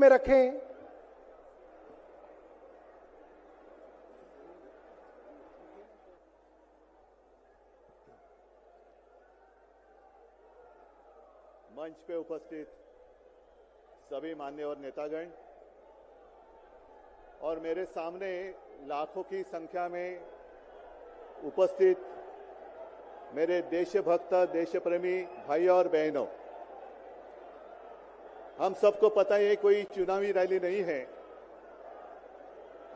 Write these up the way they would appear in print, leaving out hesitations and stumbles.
में रखें। मंच पे उपस्थित सभी मान्यवर नेतागण और मेरे सामने लाखों की संख्या में उपस्थित मेरे देशभक्त देशप्रेमी भाई और बहनों, हम सबको पता है कोई चुनावी रैली नहीं है।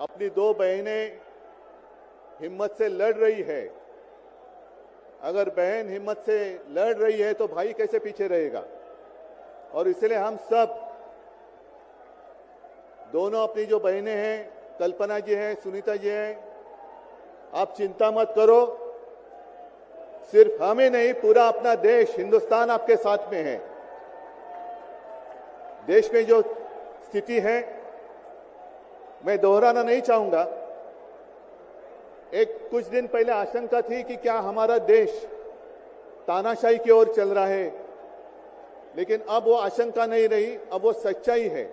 अपनी दो बहनें हिम्मत से लड़ रही है। अगर बहन हिम्मत से लड़ रही है तो भाई कैसे पीछे रहेगा। और इसलिए हम सब दोनों अपनी जो बहनें हैं, कल्पना जी हैं, सुनीता जी हैं, आप चिंता मत करो। सिर्फ हमें नहीं, पूरा अपना देश हिंदुस्तान आपके साथ में है। देश में जो स्थिति है मैं दोहराना नहीं चाहूंगा। कुछ दिन पहले आशंका थी कि क्या हमारा देश तानाशाही की ओर चल रहा है, लेकिन अब वो आशंका नहीं रही, अब वो सच्चाई है।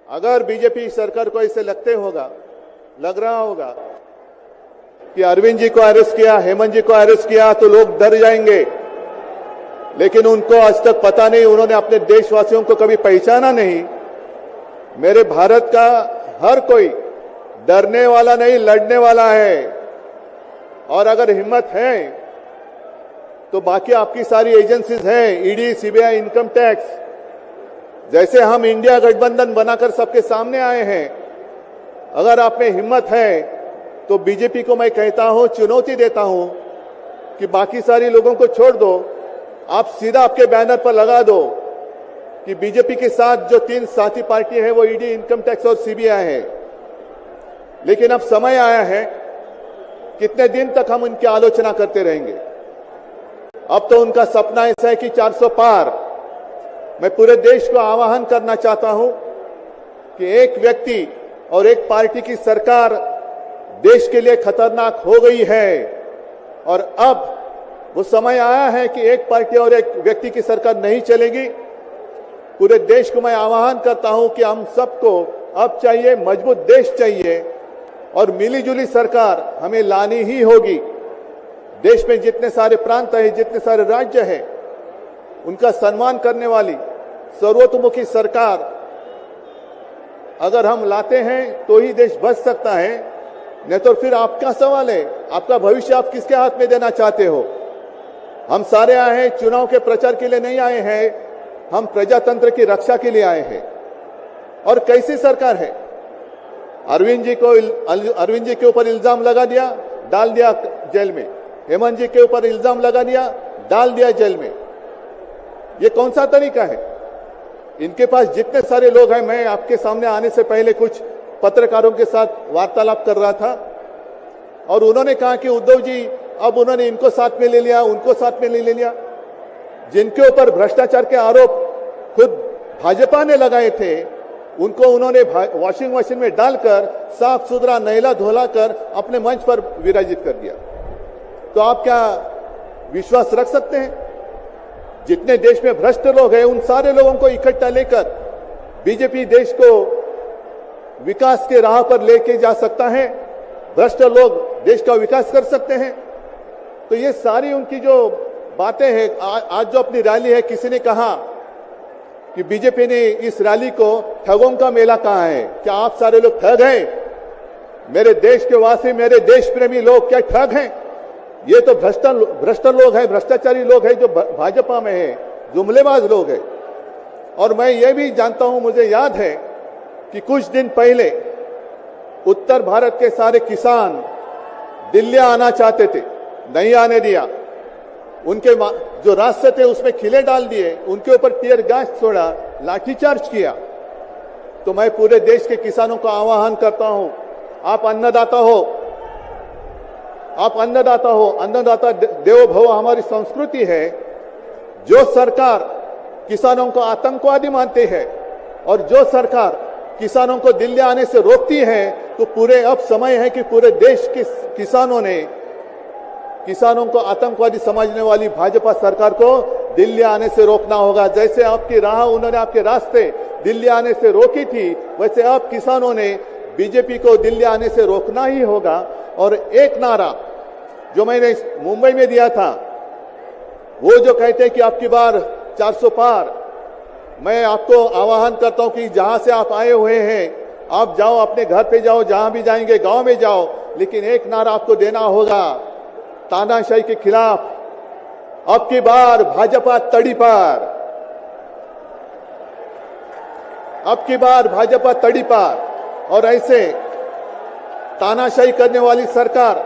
अगर बीजेपी सरकार को ऐसे लग रहा होगा कि अरविंद जी को अरेस्ट किया, हेमंत जी को अरेस्ट किया तो लोग डर जाएंगे, लेकिन उनको आज तक पता नहीं, उन्होंने अपने देशवासियों को कभी पहचाना नहीं। मेरे भारत का हर कोई डरने वाला नहीं, लड़ने वाला है। और अगर हिम्मत है तो बाकी आपकी सारी एजेंसीज हैं, ईडी, सीबीआई, इनकम टैक्स, जैसे हम इंडिया गठबंधन बनाकर सबके सामने आए हैं। अगर आप में हिम्मत है तो बीजेपी को मैं कहता हूं, चुनौती देता हूं कि बाकी सारी लोगों को छोड़ दो, आप सीधा आपके बैनर पर लगा दो कि बीजेपी के साथ जो 3 साथी पार्टी है वो ईडी, इनकम टैक्स और सीबीआई है। लेकिन अब समय आया है, कितने दिन तक हम उनकी आलोचना करते रहेंगे। अब तो उनका सपना ऐसा है कि 400 पार। मैं पूरे देश को आह्वान करना चाहता हूं कि एक व्यक्ति और एक पार्टी की सरकार देश के लिए खतरनाक हो गई है और अब वो समय आया है कि एक पार्टी और एक व्यक्ति की सरकार नहीं चलेगी। पूरे देश को मैं आह्वान करता हूं कि हम सबको अब चाहिए, मजबूत देश चाहिए और मिलीजुली सरकार हमें लानी ही होगी। देश में जितने सारे प्रांत है, जितने सारे राज्य हैं, उनका सम्मान करने वाली सर्वतोमुखी सरकार अगर हम लाते हैं तो ही देश बच सकता है, नहीं तो फिर आपका सवाल है, आपका भविष्य आप किसके हाथ में देना चाहते हो। हम सारे आए हैं चुनाव के प्रचार के लिए नहीं आए हैं, हम प्रजातंत्र की रक्षा के लिए आए हैं। और कैसी सरकार है, अरविंद जी के ऊपर इल्जाम लगा दिया, डाल दिया जेल में। हेमंत जी के ऊपर इल्जाम लगा दिया, डाल दिया जेल में। ये कौन सा तरीका है। इनके पास जितने सारे लोग हैं, मैं आपके सामने आने से पहले कुछ पत्रकारों के साथ वार्तालाप कर रहा था और उन्होंने कहा कि उद्धव जी अब उन्होंने इनको साथ में ले लिया, उनको साथ में ले लिया। जिनके ऊपर भ्रष्टाचार के आरोप खुद भाजपा ने लगाए थे, उनको उन्होंने वॉशिंग मशीन में डालकर साफ सुथरा नहला धोला कर अपने मंच पर विराजित कर दिया। तो आप क्या विश्वास रख सकते हैं। जितने देश में भ्रष्ट लोग हैं, उन सारे लोगों को इकट्ठा लेकर बीजेपी देश को विकास के राह पर लेके जा सकता है। भ्रष्ट लोग देश का विकास कर सकते हैं। तो ये सारी उनकी जो बातें हैं, आज जो अपनी रैली है, किसी ने कहा कि बीजेपी ने इस रैली को ठगों का मेला कहा है। क्या आप सारे लोग ठग हैं। मेरे देश के वासी, मेरे देश प्रेमी लोग क्या ठग हैं। ये तो भ्रष्ट लोग हैं, भ्रष्टाचारी लोग हैं जो भाजपा में है, जुमलेबाज लोग हैं। और मैं ये भी जानता हूं, मुझे याद है कि कुछ दिन पहले उत्तर भारत के सारे किसान दिल्ली आना चाहते थे, नहीं आने दिया। उनके जो रास्ते थे उसमें खिले डाल दिए, उनके ऊपर टीयर गैस छोड़ा, लाठीचार्ज किया। तो मैं पूरे देश के किसानों को आह्वान करता हूं, आप अन्नदाता हो, आप अन्नदाता हो, अन्नदाता देवो भव हमारी संस्कृति है। जो सरकार किसानों को आतंकवादी मानते हैं और जो सरकार किसानों को दिल्ली आने से रोकती है, तो पूरे अब समय है कि पूरे देश के किसानों को आतंकवादी समझने वाली भाजपा सरकार को दिल्ली आने से रोकना होगा। जैसे आपकी राह, उन्होंने आपके रास्ते दिल्ली आने से रोकी थी, वैसे अब किसानों ने बीजेपी को दिल्ली आने से रोकना ही होगा। और एक नारा जो मैंने मुंबई में दिया था, वो जो कहते हैं कि आपकी बार 400 पार, मैं आपको आह्वान करता हूं कि जहां से आप आए हुए हैं आप जाओ, अपने घर पे जाओ, जहां भी जाएंगे गांव में जाओ, लेकिन एक नारा आपको देना होगा तानाशाही के खिलाफ, अब की बार भाजपा तड़ी पार, अब की बार भाजपा तड़ी पार। और ऐसे तानाशाही करने वाली सरकार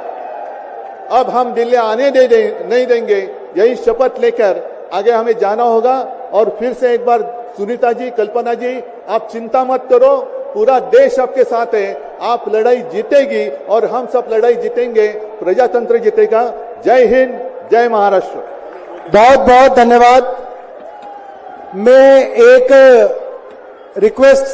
अब हम दिल्ली आने नहीं देंगे, यही शपथ लेकर आगे हमें जाना होगा। और फिर से एक बार सुनीता जी, कल्पना जी, आप चिंता मत करो, पूरा देश आपके साथ है, आप लड़ाई जीतेगी और हम सब लड़ाई जीतेंगे, प्रजातंत्र जीतेगा। जय हिंद, जय महाराष्ट्र। बहुत बहुत धन्यवाद। मैं एक रिक्वेस्ट